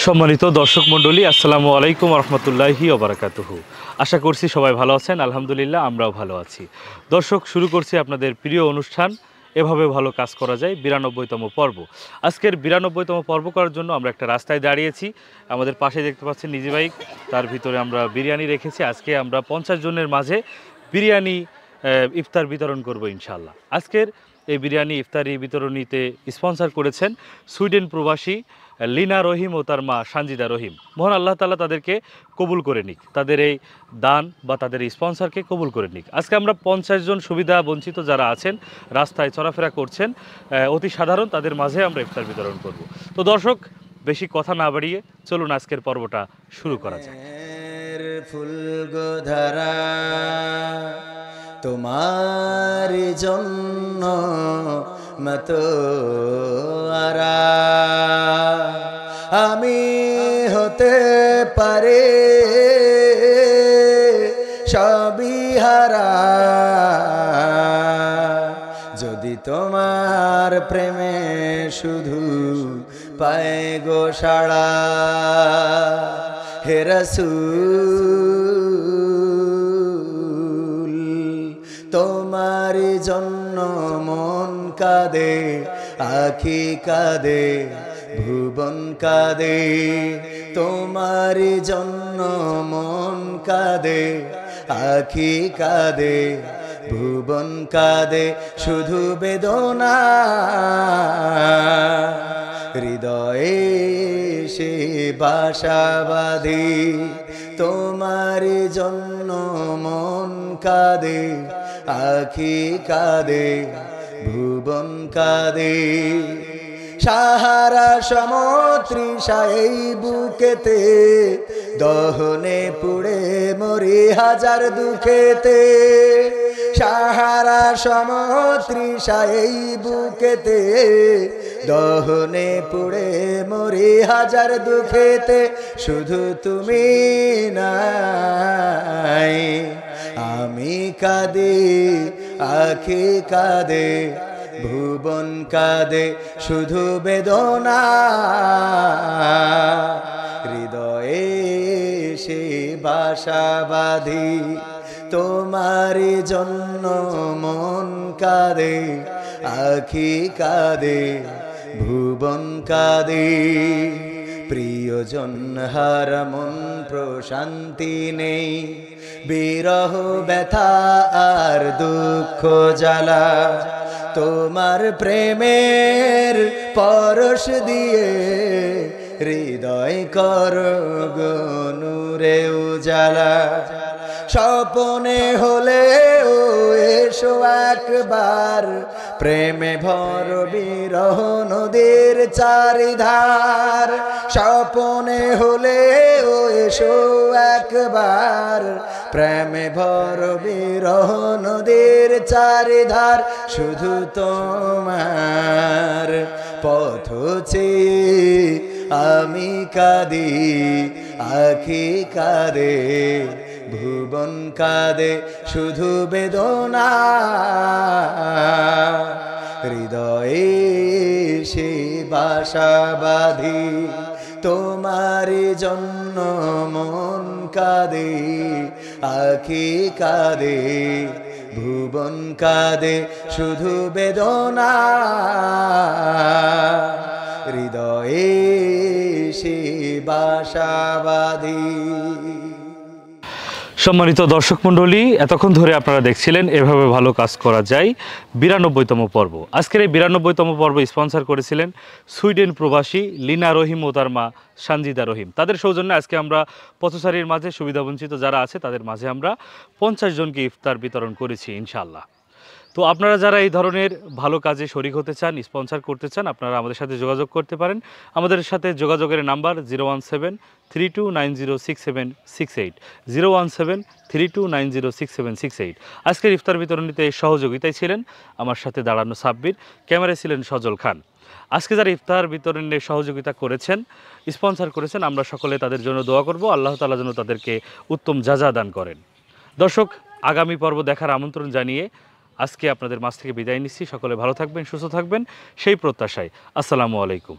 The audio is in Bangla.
সম্মানিত দর্শক মণ্ডলী, আসসালামু আলাইকুম রহমতুল্লাহি ওবারাকাতুহু। আশা করছি সবাই ভালো আছেন। আলহামদুলিল্লাহ আমরাও ভালো আছি। দর্শক, শুরু করছি আপনাদের প্রিয় অনুষ্ঠান এভাবে ভালো কাজ করা যায় 92তম পর্ব। আজকের 92তম পর্ব করার জন্য আমরা একটা রাস্তায় দাঁড়িয়েছি। আমাদের পাশে দেখতে পাচ্ছেন নিজি বাইক, তার ভিতরে আমরা বিরিয়ানি রেখেছি। আজকে আমরা 50 জনের মাঝে বিরিয়ানি ইফতার বিতরণ করব ইনশাআল্লাহ। আজকের এই বিরিয়ানি ইফতারি বিতরণীতে স্পন্সর করেছেন সুইডেন প্রবাসী লিনা রহিম ও তার মা সানজিদা রহিম। মহান আল্লাহ তাআলা তাদেরকে কবুল করে নিক, তাদের এই দান বা তাদের এই স্পন্সরকে কবুল করে নিক। আজকে আমরা 50 জন সুবিধা বঞ্চিত যারা আছেন, রাস্তায় চলাফেরা করছেন, অতি সাধারণ, তাদের মাঝে আমরা ইফতার বিতরণ করব। তো দর্শক, বেশি কথা না বাড়িয়ে চলুন আজকের পর্বটা শুরু করা যাক। ফুলগোধারা তোমার জন্য মতোয়ারা আমি হতে পারে সবিহারা যদি তোমার প্রেমে শুধু পায় গো সাড়া হে রাসূল তোমার জন্য মন কাঁদে আখি কাঁদে ভুবন কাঁদে তোমার জন্য মন কাঁদে আখি কাঁদে ভুবন কাঁদে শুধু বেদনা হৃদয়ে সে বাসা বাঁধে তোমার জন্য মন কাঁদে আখি কাঁদে ভুবন কাঁদে সাহারা সমতৃষায় বুকেতে দহনে পুড়ে মরি হাজার দুঃখেতে সাহারা সমতৃষায় বুকেতে দহনে পুড়ে মরি হাজার দুঃখেতে শুধু তুমি নাই আমি কাঁদে আখি কাঁদে ভুবন কাঁদে শুধু বেদনা হৃদয়ে সে বাসা বাঁধি তোমার জন্য মন কাঁদে আখি কাঁদে ভুবন কাঁদে প্রিয়জন হার মন প্রশান্তি নেই বিরহ ব্যথা আর দুঃখ জ্বালা তোমার প্রেমের পরশ দিয়ে হৃদয় কর নূরে উজালা স্বপনে হলে ও এসো একবার প্রেমে ভর বিরহ নদীর চারিধার স্বপনে হলে ও এসো একবার প্রেমে ভর বিরহ নদীর চারিধার শুধু তোমার পথ চেয়ে আমি কাঁদি আখি কাঁদে ভুবন কাঁদে শুধু বেদনা হৃদয়ে সে বাসা বাঁধি তোমার জন্য মন কাঁদে আখি কাঁদে ভুবন কাঁদে শুধু বেদনা হৃদয়ে সে বাসা বাঁধি। সম্মানিত দর্শক মণ্ডলী, এতক্ষণ ধরে আপনারা দেখছিলেন এভাবে ভালো কাজ করা যায় 92তম পর্ব। আজকের এই 92তম পর্ব স্পন্সর করেছিলেন সুইডেন প্রবাসী লিনা রহিম ও তার মা সানজিদা রহিম। তাদের সৌজন্যে আজকে আমরা পথচারীর মাঝে সুবিধাবঞ্চিত যারা আছে তাদের মাঝে আমরা 50 জনকে ইফতার বিতরণ করেছি ইনশাআল্লাহ। তো আপনারা যারা এই ধরনের ভালো কাজে শরিক হতে চান, স্পন্সর করতে চান, আপনারা আমাদের সাথে যোগাযোগ করতে পারেন। আমাদের সাথে যোগাযোগের নাম্বার 01732906768 01732906768। আজকের ইফতার বিতরণীতে সহযোগিতায় ছিলেন আমার সাথে দাঁড়ানো সাব্বির, ক্যামেরায় ছিলেন সজল খান। আজকে যারা ইফতার বিতরণে সহযোগিতা করেছেন, স্পন্সর করেছেন, আমরা সকলে তাদের জন্য দোয়া করব, আল্লাহ তাআলা যেন তাদেরকে উত্তম জাযা দান করেন। দর্শক, আগামী পর্ব দেখার আমন্ত্রণ জানিয়ে আজকে আপনাদের মাঝ থেকে বিদায় নিচ্ছি। সকলে ভালো থাকবেন, সুস্থ থাকবেন সেই প্রত্যাশায়। আসসালামু আলাইকুম।